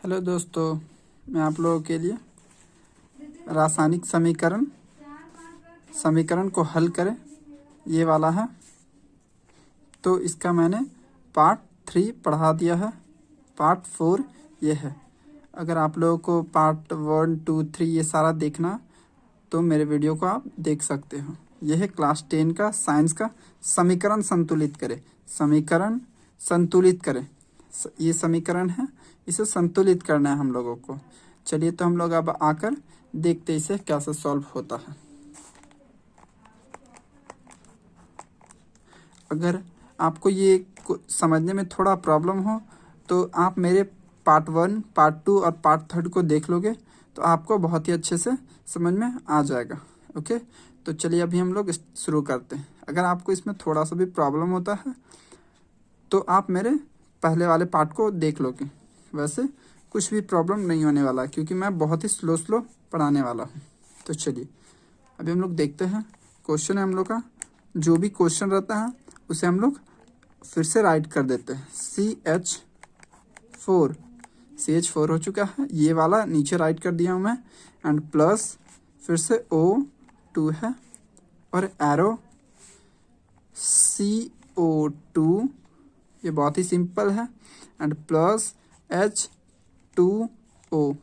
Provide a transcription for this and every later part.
Hello दोस्तों, मैं आप लोगों के लिए रासायनिक समीकरण को हल करें ये वाला है। तो इसका मैंने पार्ट 3 पढ़ा दिया है। पार्ट 4 ये है। अगर आप लोगों को पार्ट 1, 2, 3 ये सारा देखना तो मेरे वीडियो को आप देख सकते हो। यह है क्लास 10 का साइंस का समीकरण संतुलित करें। समीकरण संतुलित करें, ये समीकरण है, इसे संतुलित करना है हम लोगों को। चलिए तो हम लोग अब आकर देखते इसे कैसे सॉल्व होता है। अगर आपको ये समझने में थोड़ा प्रॉब्लम हो तो आप मेरे पार्ट 1, पार्ट 2 और पार्ट 3 को देख लोगे तो आपको बहुत ही अच्छे से समझ में आ जाएगा। ओके, तो चलिए अभी हम लोग शुरू करते हैं। अगर आपको इसमें थोड़ा सा भी प्रॉब्लम होता है तो आप मेरे पहले वाले पार्ट को देख लोगे। वैसे कुछ भी प्रॉब्लम नहीं होने वाला क्योंकि मैं बहुत ही स्लो पढ़ाने वाला हूँ। तो चलिए अभी हम लोग देखते हैं। क्वेश्चन है हम लोग का, जो भी क्वेश्चन रहता है उसे हम लोग फिर से राइट कर देते हैं। CH4 हो चुका है, ये वाला नीचे राइट कर दिया हूँ मैं। एंड प्लस फिर से O2 है और एरो CO2, ये बहुत ही सिंपल है। एंड प्लस H2O,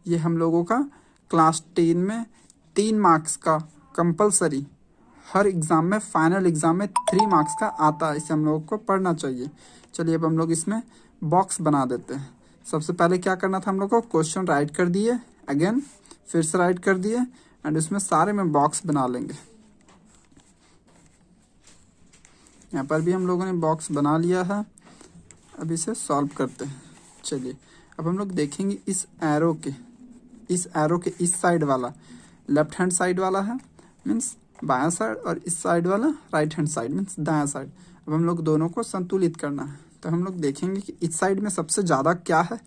ये हम लोगों का क्लास 10 में 3 मार्क्स का कंपलसरी, हर एग्ज़ाम में, फाइनल एग्ज़ाम में 3 मार्क्स का आता है। इसे हम लोगों को पढ़ना चाहिए। चलिए अब हम लोग इसमें बॉक्स बना देते हैं। सबसे पहले क्या करना था हम लोग को, क्वेश्चन राइट कर दिए, अगेन फिर से राइट कर दिए एंड उसमें सारे में बॉक्स बना लेंगे। यहाँ पर भी हम लोगों ने बॉक्स बना लिया है। अब इसे सॉल्व करते हैं। चलिए अब हम लोग देखेंगे इस एरो के इस साइड वाला लेफ्ट हैंड साइड वाला है, मीन्स बायां साइड, और इस साइड वाला राइट हैंड साइड मीन्स दायां साइड। अब हम लोग दोनों को संतुलित करना है। तो हम लोग देखेंगे कि इस साइड में सबसे ज़्यादा क्या है।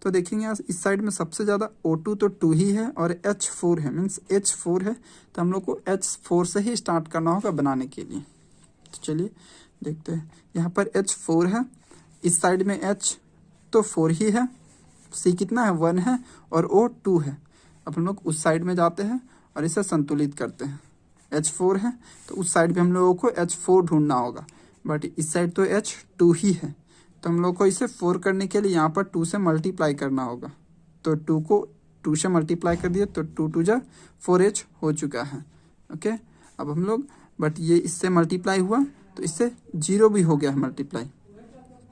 तो देखेंगे इस साइड में सबसे ज़्यादा O2 तो 2 ही है और H4 है, मीन्स H4 है। तो हम लोग को H4 से ही स्टार्ट करना होगा बनाने के लिए। तो चलिए देखते हैं। यहाँ पर H4 है, इस साइड में H तो 4 ही है, C कितना है 1 है और O 2 है। अब हम लोग उस साइड में जाते हैं और इसे संतुलित करते हैं। H4 है तो उस साइड भी हम लोगों को H4 ढूंढना होगा, बट इस साइड तो H2 ही है। तो हम लोग को इसे 4 करने के लिए यहाँ पर 2 से मल्टीप्लाई करना होगा। तो 2 को 2 से मल्टीप्लाई कर दिए तो 2 2 जा 4H हो चुका है। ओके, अब हम लोग, बट ये इससे मल्टीप्लाई हुआ तो इससे 0 भी हो गया है मल्टीप्लाई,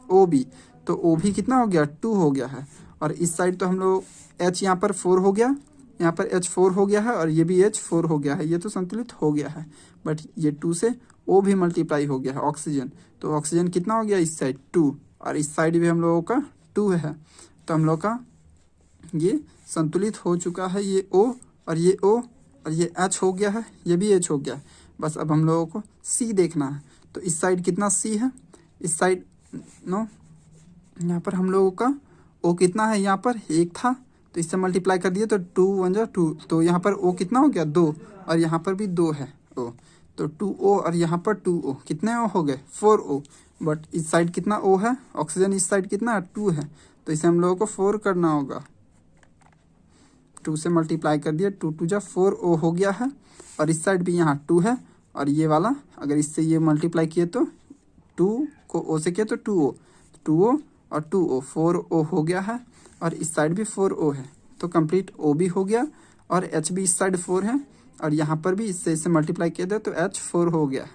O भी, तो O भी कितना हो गया 2 हो गया है। और इस साइड तो हम लोग H यहाँ पर 4 हो गया, यहाँ पर H4 हो गया है और ये भी H4 हो गया है। ये तो संतुलित हो गया है, बट ये 2 से O भी मल्टीप्लाई हो गया है ऑक्सीजन। तो ऑक्सीजन कितना हो गया इस साइड 2 और इस साइड भी हम लोगों का 2 है। तो हम लोग का ये संतुलित हो चुका है। ये O और ये O और ये H हो गया है, ये भी H हो गया है। बस अब हम लोगों को C देखना है। तो इस साइड कितना C है, इस साइड नो, यहाँ पर हम लोगों का O कितना है, यहाँ पर 1 था तो इससे मल्टीप्लाई कर दिए तो 2 1 जा 2, तो यहाँ पर O कितना हो गया 2 और यहाँ पर भी 2 है O, तो 2O और यहाँ पर 2O, कितने O हो गए 4O। बट इस साइड कितना O है, ऑक्सीजन इस साइड कितना है 2 है, तो इसे हम लोगों को 4 करना होगा। 2 से मल्टीप्लाई कर दिया, 2 2 जा 4O हो गया है और इस साइड भी यहाँ 2 है और ये वाला अगर इससे ये मल्टीप्लाई किए तो 2 को O से किए तो 2O, 2O और 2O 4O हो गया है और इस साइड भी 4O है। तो कंप्लीट O भी हो गया और H भी इस साइड 4 है और यहाँ पर भी इससे मल्टीप्लाई किया था तो H4 हो गया है।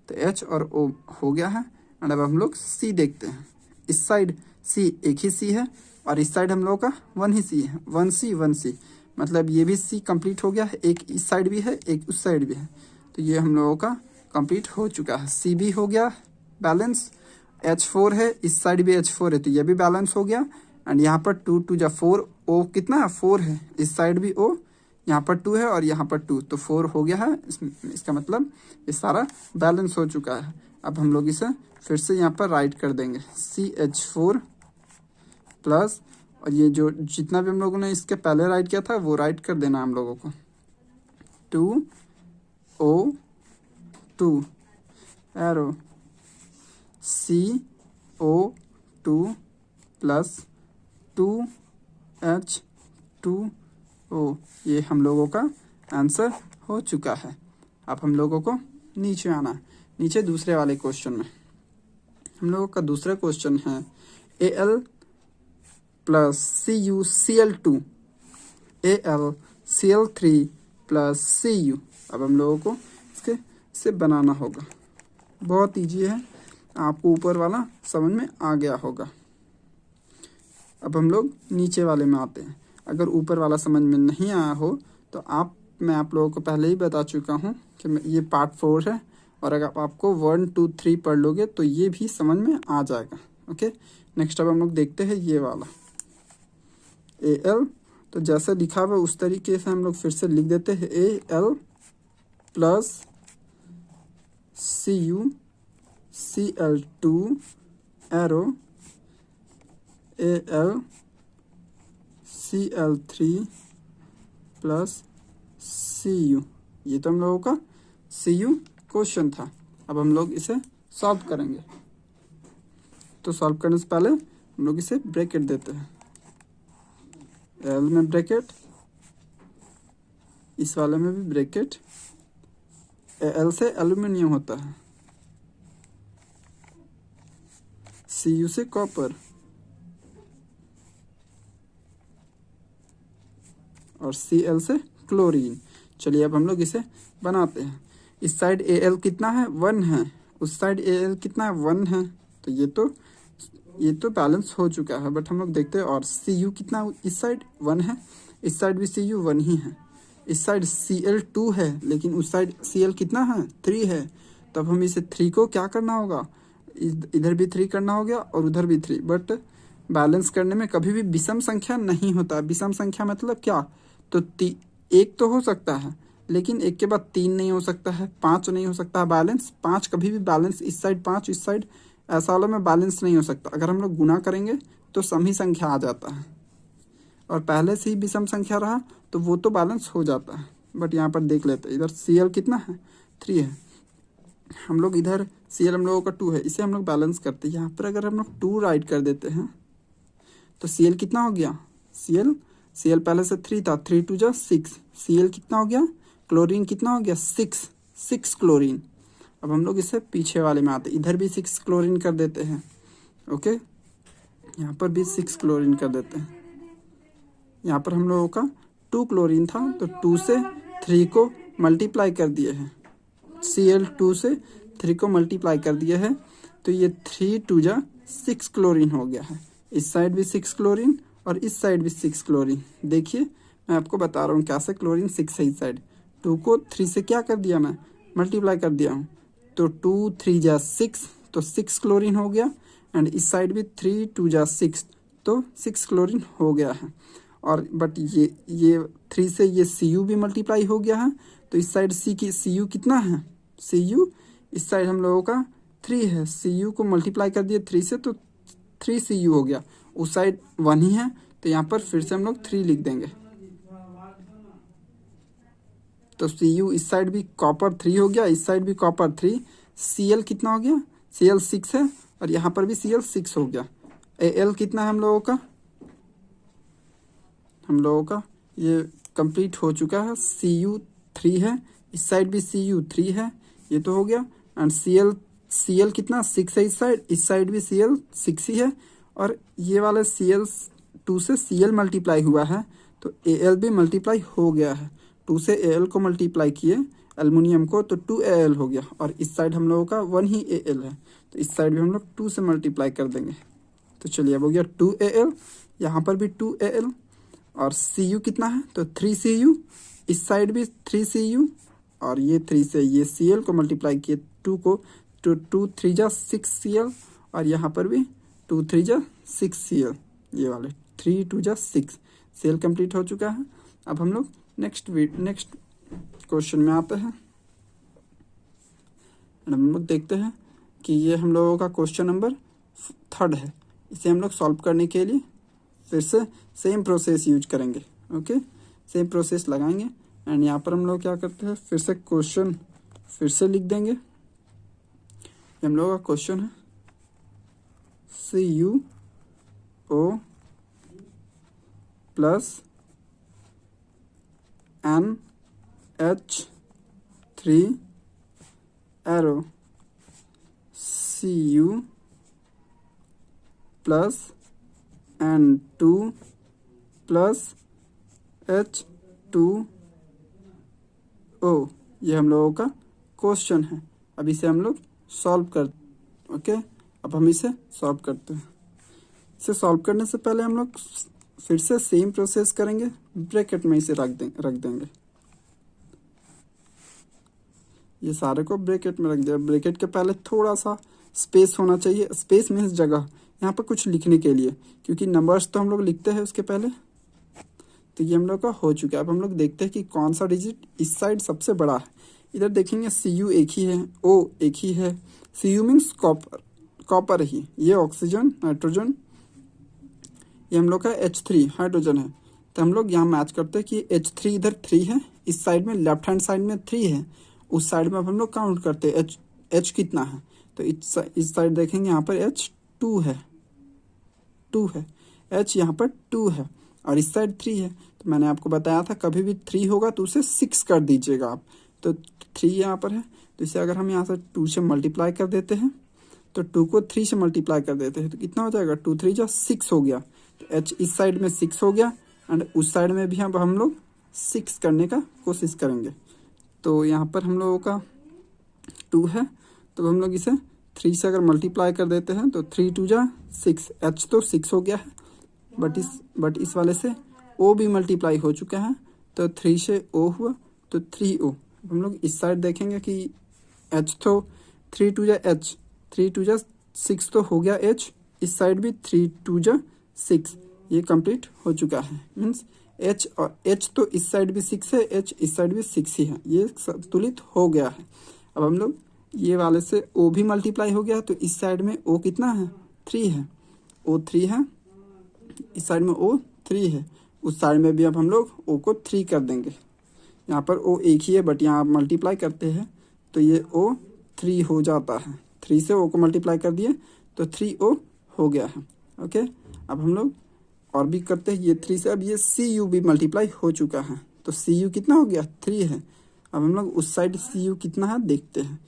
तो H और O हो गया है। एंड अब हम लोग C देखते हैं। इस साइड C एक ही C है और इस साइड हम लोग का 1 ही C है, 1C, मतलब ये भी C कंप्लीट हो गया है। एक इस साइड भी है, एक उस साइड भी है, तो ये हम लोगों का कंप्लीट हो चुका है। C भी हो गया बैलेंस, H4 है, इस साइड भी H4 है तो ये भी बैलेंस हो गया। एंड यहाँ पर 2 2 जा 4, O कितना है 4 है, इस साइड भी O, यहाँ पर 2 है और यहाँ पर 2, तो 4 हो गया है। इसका मतलब ये सारा बैलेंस हो चुका है। अब हम लोग इसे फिर से यहाँ पर राइट कर देंगे, CH4 प्लस, और ये जो जितना भी हम लोगों ने इसके पहले राइट किया था वो राइट कर देना हम लोगों को, 2O2 arrow CO2 plus 2H2O। ये हम लोगों का आंसर हो चुका है। अब हम लोगों को नीचे आना है। नीचे दूसरे वाले क्वेश्चन में हम लोगों का दूसरा क्वेश्चन है Al plus CuCl2 AlCl3 plus Cu। अब हम लोगों को इससे बनाना होगा। बहुत ईजी है, आपको ऊपर वाला समझ में आ गया होगा। अब हम लोग नीचे वाले में आते हैं। अगर ऊपर वाला समझ में नहीं आया हो तो मैं आप लोगों को पहले ही बता चुका हूँ कि ये पार्ट 4 है, और अगर आपको 1 2 3 पढ़ लोगे तो ये भी समझ में आ जाएगा। ओके, नेक्स्ट अब हम लोग देखते हैं ये वाला Al। तो जैसे लिखा हुआ उस तरीके से हम लोग फिर से लिख देते हैं Al plus CuCl2 arrow AlCl3 plus Cu। ये तो हम लोगों का Cu क्वेश्चन था। अब हम लोग इसे सॉल्व करेंगे। तो सॉल्व करने से पहले हम लोग इसे ब्रैकेट देते हैं। एल में ब्रैकेट, इस वाले में भी ब्रैकेट। एल से एल्यूमिनियम होता है, Cu से कॉपर, और Cl से क्लोरीन। चलिए अब हम लोग इसे बनाते हैं। इस साइड Al कितना है 1 है, उस साइड Al कितना है 1 है, तो ये तो बैलेंस हो चुका है। बट हम लोग देखते हैं और Cu कितना, इस साइड 1 है, इस साइड भी Cu 1 ही है। इस साइड Cl2 है लेकिन उस साइड Cl कितना है 3 है। तब हम इसे 3 को क्या करना होगा, इधर भी 3 करना हो गया और उधर भी 3। बट बैलेंस करने में कभी भी विषम संख्या नहीं होता। विषम संख्या मतलब क्या, तो एक तो हो सकता है लेकिन एक के बाद 3 नहीं हो सकता है, 5 नहीं हो सकता है बैलेंस। 5 कभी भी बैलेंस, इस साइड 5 इस साइड, ऐसा वाला में बैलेंस नहीं हो सकता। अगर हम लोग गुना करेंगे तो सम ही संख्या आ जाता है, और पहले से ही विषम संख्या रहा तो वो तो बैलेंस हो जाता है। बट यहाँ पर देख लेते हैं, इधर Cl कितना है 3 है, हम लोग इधर Cl हम लोगों का 2 है, इसे हम लोग बैलेंस करते हैं। यहाँ पर अगर हम लोग 2 राइट कर देते हैं तो Cl कितना हो गया, Cl पहले से 3 था, 3 2 जा 6, Cl कितना हो गया, क्लोरीन कितना हो गया 6 क्लोरीन। अब हम लोग इसे पीछे वाले में आते, इधर भी 6 क्लोरीन कर देते हैं। ओके, यहाँ पर भी 6 क्लोरीन कर देते हैं। यहाँ पर हम लोगों का 2 क्लोरीन था तो 2 से 3 को मल्टीप्लाई कर दिए हैं, Cl2 से 3 को मल्टीप्लाई कर दिए हैं, तो ये 3 2 जा 6 क्लोरीन हो गया है। इस साइड भी 6 क्लोरीन और इस साइड भी 6 क्लोरीन। देखिए मैं आपको बता रहा हूँ कैसे क्लोरीन 6 है। इस साइड 2 को 3 से क्या कर दिया, मैं मल्टीप्लाई कर दिया हूँ, तो 2 3 जा 6, तो 6 क्लोरीन हो गया। एंड इस साइड भी 3 2 जा 6, तो 6 क्लोरीन हो गया है। और बट ये 3 से ये Cu भी मल्टीप्लाई हो गया है, तो इस साइड Cu कितना है, Cu इस साइड हम लोगों का 3 है, Cu को मल्टीप्लाई कर दिए 3 से तो 3 Cu हो गया। उस साइड 1 ही है तो यहाँ पर फिर से हम लोग 3 लिख देंगे। तो Cu इस साइड भी कॉपर 3 हो गया, इस साइड भी कॉपर 3। Cl कितना हो गया, Cl 6 है और यहाँ पर भी Cl 6 हो गया। Al कितना है हम लोगों का ये कंप्लीट हो चुका है, Cu 3 है, इस साइड भी Cu 3 है, ये तो हो गया। एंड Cl कितना 6 है, इस साइड भी Cl 6 ही है, और ये वाले Cl2 से Cl मल्टीप्लाई हुआ है तो Al भी मल्टीप्लाई हो गया है। 2 से Al को मल्टीप्लाई किए एल्युमिनियम को तो 2Al हो गया, और इस साइड हम लोगों का 1 ही Al है तो इस साइड भी हम लोग 2 से मल्टीप्लाई कर देंगे। तो चलिए अब हो गया 2Al, यहाँ पर भी 2Al, और Cu कितना है तो 3Cu, इस साइड भी 3Cu, और ये 3 से ये Cl को मल्टीप्लाई किए 2 को, तो 2 3 जा 6Cl, और यहाँ पर भी 2 3 जा 6Cl, ये वाले 3 2 जा 6 Cl कंप्लीट हो चुका है। अब हम लोग नेक्स्ट क्वेश्चन में आते हैं। हम लोग देखते हैं कि ये हम लोगों का क्वेश्चन नंबर 3 है। इसे हम लोग सॉल्व करने के लिए फिर से सेम प्रोसेस यूज करेंगे। ओके, सेम प्रोसेस लगाएंगे। एंड यहाँ पर हम लोग क्या करते हैं, फिर से क्वेश्चन फिर से लिख देंगे। ये हम लोगों का क्वेश्चन है CuO plus NH3 arrow Cu plus N2 plus H2O। ये हम लोगों का क्वेश्चन है। अब इसे हम लोग सॉल्व कर ओके। अब हम इसे सॉल्व करते हैं। इसे सॉल्व करने से पहले हम लोग फिर से सेम प्रोसेस करेंगे, ब्रैकेट में इसे रख देंगे। ये सारे को ब्रैकेट में रख दिया। ब्रैकेट के पहले थोड़ा सा स्पेस होना चाहिए, स्पेस मीन्स जगह यहाँ पर कुछ लिखने के लिए, क्योंकि नंबर्स तो हम लोग लिखते हैं उसके पहले। तो ये हम लोग का हो चुका है। अब हम लोग देखते हैं कि कौन सा डिजिट इस साइड सबसे बड़ा है। इधर देखेंगे Cu एक ही है, O एक ही है। Cu मीन्स कॉपर ही। ये ऑक्सीजन, नाइट्रोजन, ये हम लोग का H3 हाइड्रोजन है। तो हम लोग यहाँ मैच करते हैं कि H3 इधर 3 है, इस साइड में लेफ्ट हैंड साइड में 3 है, उस साइड में अब हम लोग काउंट करते हैं H कितना है। तो इस साइड देखेंगे यहाँ पर H2 है, 2 है, H यहाँ पर 2 है और इस साइड 3 है। तो मैंने आपको बताया था कभी भी 3 होगा तो उसे 6 कर दीजिएगा आप। तो 3 यहाँ पर है, तो इसे अगर हम यहाँ से 2 से मल्टीप्लाई कर देते हैं, तो 2 को 3 से मल्टीप्लाई कर देते हैं तो कितना हो जाएगा, 2 3 जा 6 हो गया। तो H इस साइड में 6 हो गया एंड उस साइड में भी हम लोग 6 करने का कोशिश करेंगे। तो यहाँ पर हम लोगों का 2 है, तो हम लोग इसे 3 से अगर मल्टीप्लाई कर देते हैं तो 3 2 जा 6, H तो 6 हो गया है, बट इस वाले से O भी मल्टीप्लाई हो चुका है, तो 3 से O हुआ तो 3O। हम लोग इस साइड देखेंगे कि H तो 3 2 जा H, 3 2 जा 6 तो हो गया H, इस साइड भी 3 2 जा 6, ये कंप्लीट हो चुका है। मीन्स H और H तो इस साइड भी 6 है, H इस साइड भी 6 ही है, ये संतुलित हो गया है। अब हम लोग ये वाले से O भी मल्टीप्लाई हो गया, तो इस साइड में O कितना है, 3 है, O 3 है, इस साइड में O 3 है, उस साइड में भी अब हम लोग O को 3 कर देंगे। यहाँ पर O एक ही है बट यहाँ आप मल्टीप्लाई करते हैं तो ये O 3 हो जाता है। 3 से O को मल्टीप्लाई कर दिए तो 3O हो गया है। ओके, अब हम लोग और भी करते हैं। ये 3 से अब ये Cu भी मल्टीप्लाई हो चुका है, तो Cu कितना हो गया, 3 है। अब हम लोग उस साइड Cu कितना है देखते हैं।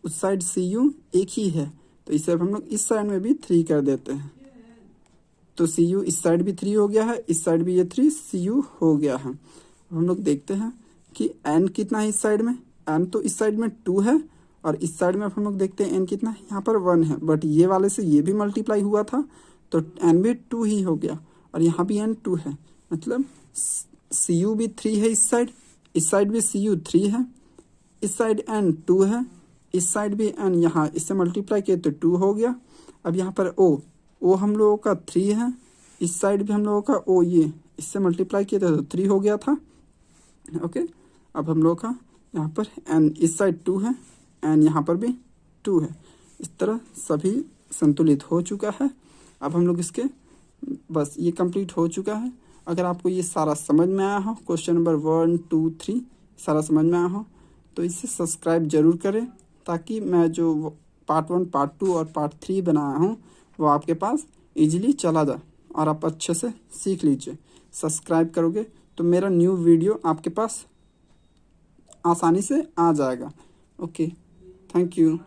उस साइड Cu एक ही है, तो इसे अब हम लोग इस साइड में भी 3 कर देते हैं, तो Cu इस साइड भी 3 हो गया है, इस साइड भी ये 3 Cu हो गया है। अब हम लोग देखते हैं कि N कितना है इस साइड में। N तो इस साइड में 2 है और इस साइड में अब हम लोग देखते हैं N कितना है, यहाँ पर 1 है, बट ये वाले से ये भी मल्टीप्लाई हुआ था तो N भी 2 ही हो गया और यहाँ भी N 2 है, मतलब Cu भी 3 है इस साइड भी Cu 3 है, इस साइड N 2 है, इस साइड भी N, यहाँ इससे मल्टीप्लाई किए तो 2 हो गया। अब यहाँ पर O हम लोगों का 3 है, इस साइड भी हम लोगों का O, ये इससे मल्टीप्लाई किए थे तो 3 हो गया था। ओके, अब हम लोग का यहाँ पर N इस साइड 2 है, N यहाँ पर भी 2 है, इस तरह सभी संतुलित हो चुका है। अब हम लोग इसके बस ये कंप्लीट हो चुका है। अगर आपको ये सारा समझ में आया हो, क्वेश्चन नंबर 1 2 3 सारा समझ में आया हो, तो इसे सब्सक्राइब जरूर करें ताकि मैं जो पार्ट 1 पार्ट 2 और पार्ट 3 बनाया हूँ वो आपके पास इजीली चला जाए और आप अच्छे से सीख लीजिए। सब्सक्राइब करोगे तो मेरा न्यू वीडियो आपके पास आसानी से आ जाएगा। Okay, thank you.